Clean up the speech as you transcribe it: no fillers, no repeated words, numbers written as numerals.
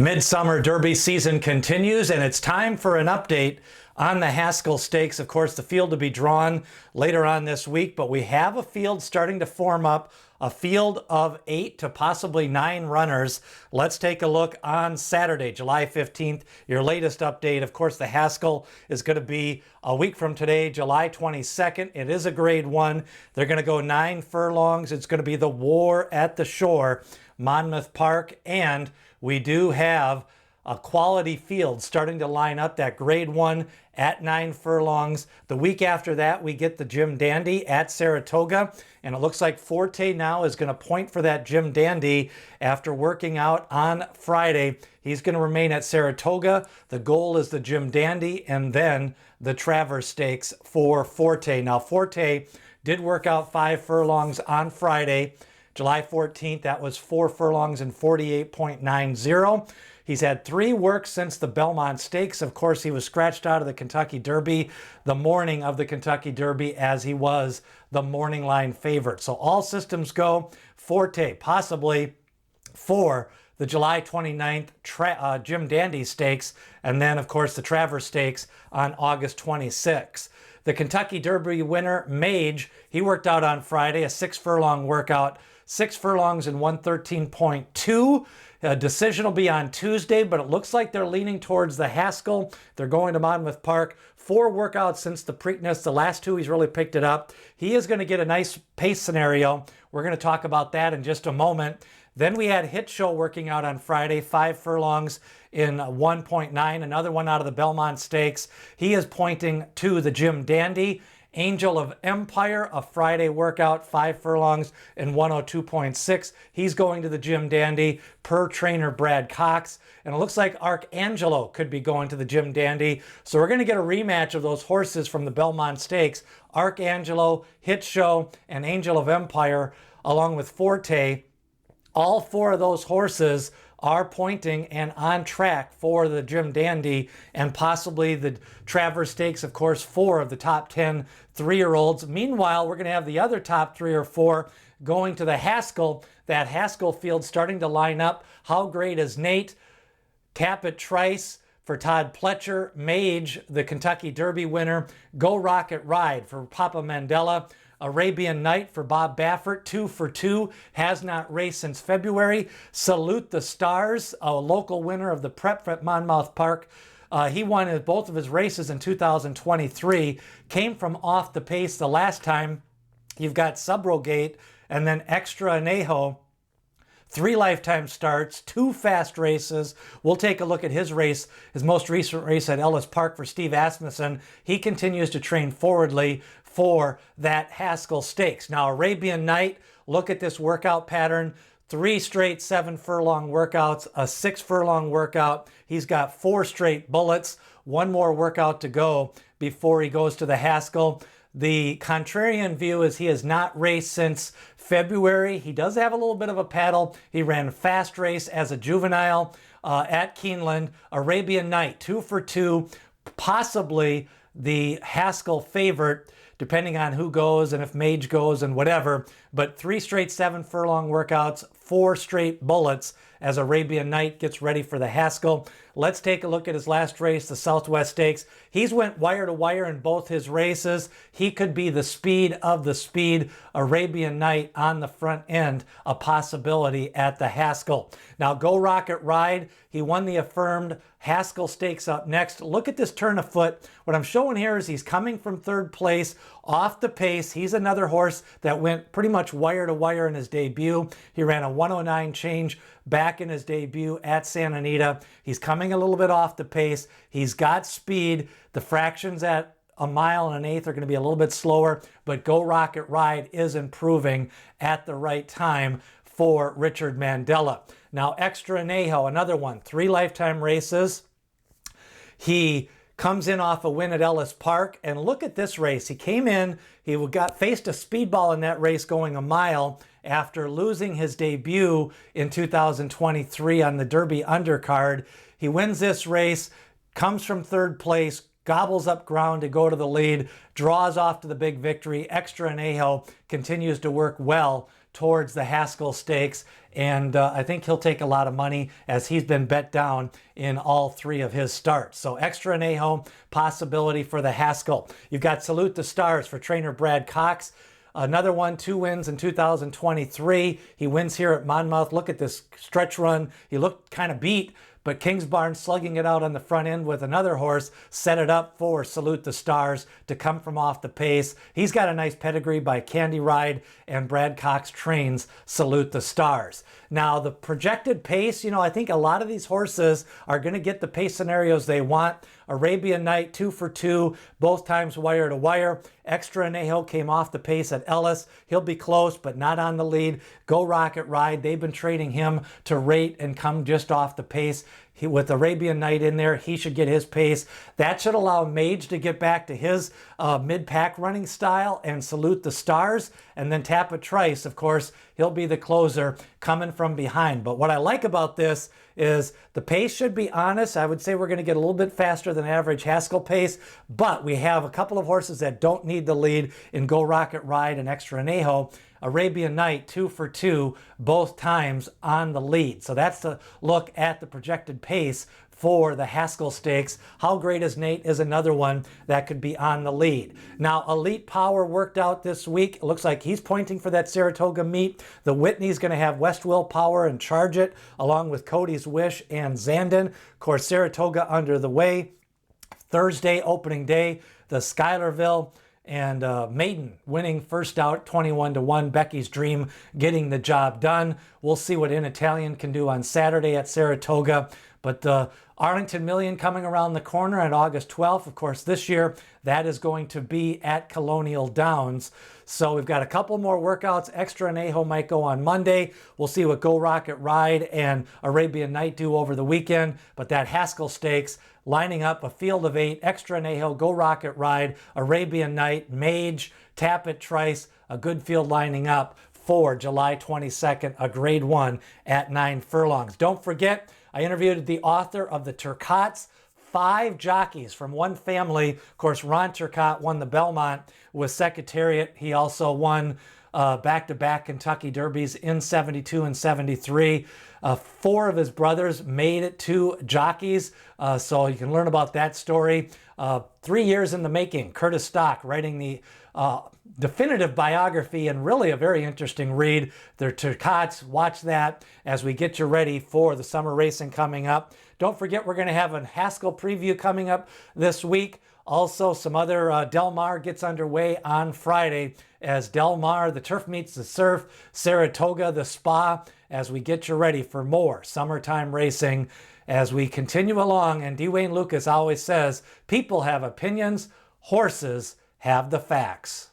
Midsummer Derby season continues, and it's time for an update on the Haskell Stakes. Of course, the field to be drawn later on this week, but we have a field starting to form up, a field of 8 to possibly 9 runners. Let's take a look on Saturday, July 15th, your latest update. Of course, the Haskell is going to be a week from today, July 22nd. It is a grade 1. They're going to go 9 furlongs. It's going to be the War at the Shore, Monmouth Park, and we do have a quality field starting to line up, that grade 1 at 9 furlongs. The week after that, we get the Jim Dandy at Saratoga, and it looks like Forte now is going to point for that Jim Dandy after working out on Friday. He's going to remain at Saratoga. The goal is the Jim Dandy and then the Travers Stakes for Forte. Now, Forte did work out 5 furlongs on Friday, July 14th. That was 4 furlongs and 48.90. He's had 3 works since the Belmont Stakes. Of course, he was scratched out of the Kentucky Derby the morning of the Kentucky Derby, as he was the morning line favorite. So all systems go. Forte possibly for the July 29th Jim Dandy Stakes, and then, of course, the Travers Stakes on August 26th. The Kentucky Derby winner, Mage, he worked out on Friday, a 6 furlong workout, 6 furlongs and 113.2. A decision will be on Tuesday, but it looks like they're leaning towards the Haskell. They're going to Monmouth Park. 4 workouts since the Preakness. The last 2, he's really picked it up. He is going to get a nice pace scenario. We're going to talk about that in just a moment. Then we had Hit Show working out on Friday, 5 furlongs in 1.9, another one out of the Belmont Stakes. He is pointing to the Jim Dandy. Angel of Empire, a Friday workout, 5 furlongs in 102.6. He's going to the Jim Dandy per trainer Brad Cox. And it looks like Archangelo could be going to the Jim Dandy. So we're going to get a rematch of those horses from the Belmont Stakes. Archangelo, Hit Show, and Angel of Empire, along with Forte. All 4 of those horses are pointing and on track for the Jim Dandy and possibly the Travers Stakes. Of course, 4 of the top 10 3-year-olds. Meanwhile, we're going to have the other top 3 or 4 going to the Haskell. That Haskell field starting to line up. How great is Nate? Tapit Trice for Todd Pletcher. Mage, the Kentucky Derby winner. Geaux Rocket Ride for Papa Mandela. Arabian Knight for Bob Baffert, 2 for 2, has not raced since February. Salute the Stars, a local winner of the Prep at Monmouth Park. He won both of his races in 2023, came from off the pace the last time. You've got Subrogate and then Extra Anejo. 3 lifetime starts, 2 fast races. We'll take a look at his race, his most recent race at Ellis Park for Steve Asmussen. He continues to train forwardly for that Haskell Stakes. Now, Arabian Knight, look at this workout pattern. 3 straight 7 furlong workouts, a 6 furlong workout. He's got 4 straight bullets, 1 more workout to go before he goes to the Haskell. The contrarian view is he has not raced since February. He does have a little bit of a paddle. He ran a fast race as a juvenile at Keeneland. Arabian Knight, 2 for 2, possibly the Haskell favorite, depending on who goes and if Mage goes and whatever. But 3 straight 7 furlong workouts, 4 straight bullets as Arabian Knight gets ready for the Haskell. Let's take a look at his last race, the Southwest Stakes. He's went wire to wire in both his races. He could be the speed of the speed. Arabian Knight on the front end, a possibility at the Haskell. Now, Geaux Rocket Ride, he won the affirmed Haskell Stakes up next. Look at this turn of foot. What I'm showing here is he's coming from 3rd place, off the pace. He's another horse that went pretty much wire to wire in his debut. He ran a 109 change back in his debut at Santa Anita. He's coming a little bit off the pace. He's got speed. The fractions at 1 mile and 1/8 are going to be a little bit slower, but Geaux Rocket Ride is improving at the right time for Richard Mandela. Now, Extra Anejo, another one, 3 lifetime races. He comes in off a win at Ellis Park, and look at this race. He came in, he faced a speedball in that race going 1 mile after losing his debut in 2023 on the Derby undercard. He wins this race, comes from 3rd place, gobbles up ground to go to the lead, draws off to the big victory. Extra Anejo continues to work well towards the Haskell Stakes, and I think he'll take a lot of money as he's been bet down in all 3 of his starts. So extra Anejo possibility for the Haskell. You've got Salute the Stars for trainer Brad Cox. Another one, 2 wins in 2023. He wins here at Monmouth. Look at this stretch run. He looked kind of beat, but Kingsbarn slugging it out on the front end with another horse set it up for Salute the Stars to come from off the pace. He's got a nice pedigree by Candy Ride, and Brad Cox trains Salute the Stars. Now, the projected pace, you know, I think a lot of these horses are going to get the pace scenarios they want. Arabian Knight, 2 for 2, both times wire to wire. Extra Anejo came off the pace at Ellis. He'll be close, but not on the lead. Geaux Rocket Ride, they've been trading him to rate and come just off the pace. With Arabian Knight in there, he should get his pace. That should allow Mage to get back to his mid-pack running style and Salute the Stars. And then Tapit Trice, of course, he'll be the closer coming from behind. But what I like about this is the pace should be honest. I would say we're going to get a little bit faster than average Haskell pace, but we have a couple of horses that don't need the lead in Geaux Rocket Ride and Extra Anejo. Arabian Knight, 2 for 2, both times on the lead. So that's the look at the projected pace for the Haskell Stakes. How Great is Nate is another one that could be on the lead. Now, Elite Power worked out this week. It looks like he's pointing for that Saratoga meet. The Whitney's going to have West Will Power and Charge It, along with Cody's Wish and Zandon. Of course, Saratoga under the way. Thursday, opening day, the Schuylerville and Maiden winning first out 21-1. Becky's Dream getting the job done. We'll see what In Italian can do on Saturday at Saratoga. But the Arlington Million coming around the corner on August 12th. Of course, this year, that is going to be at Colonial Downs. So we've got a couple more workouts. Extra Anejo might go on Monday. We'll see what Geaux Rocket Ride and Arabian Knight do over the weekend. But that Haskell Stakes, lining up a field of 8, Extra Anejo, Geaux Rocket Ride, Arabian Knight, Mage, Tapit Trice, a good field lining up for July 22nd, a grade 1 at 9 furlongs. Don't forget, I interviewed the author of the Turcottes, 5 jockeys from one family. Of course, Ron Turcotte won the Belmont with Secretariat. He also won back-to-back Kentucky Derbies in 72 and 73. 4 of his brothers made it to jockeys, so you can learn about that story. 3 years in the making. Curtis Stock writing the definitive biography, and really a very interesting read. The Turcottes, watch that as we get you ready for the summer racing coming up. Don't forget, we're going to have a Haskell preview coming up this week. Also, some other Del Mar gets underway on Friday as Del Mar, the turf meets the surf, Saratoga, the spa, as we get you ready for more summertime racing as we continue along. And Dwayne Lucas always says, people have opinions, horses have the facts.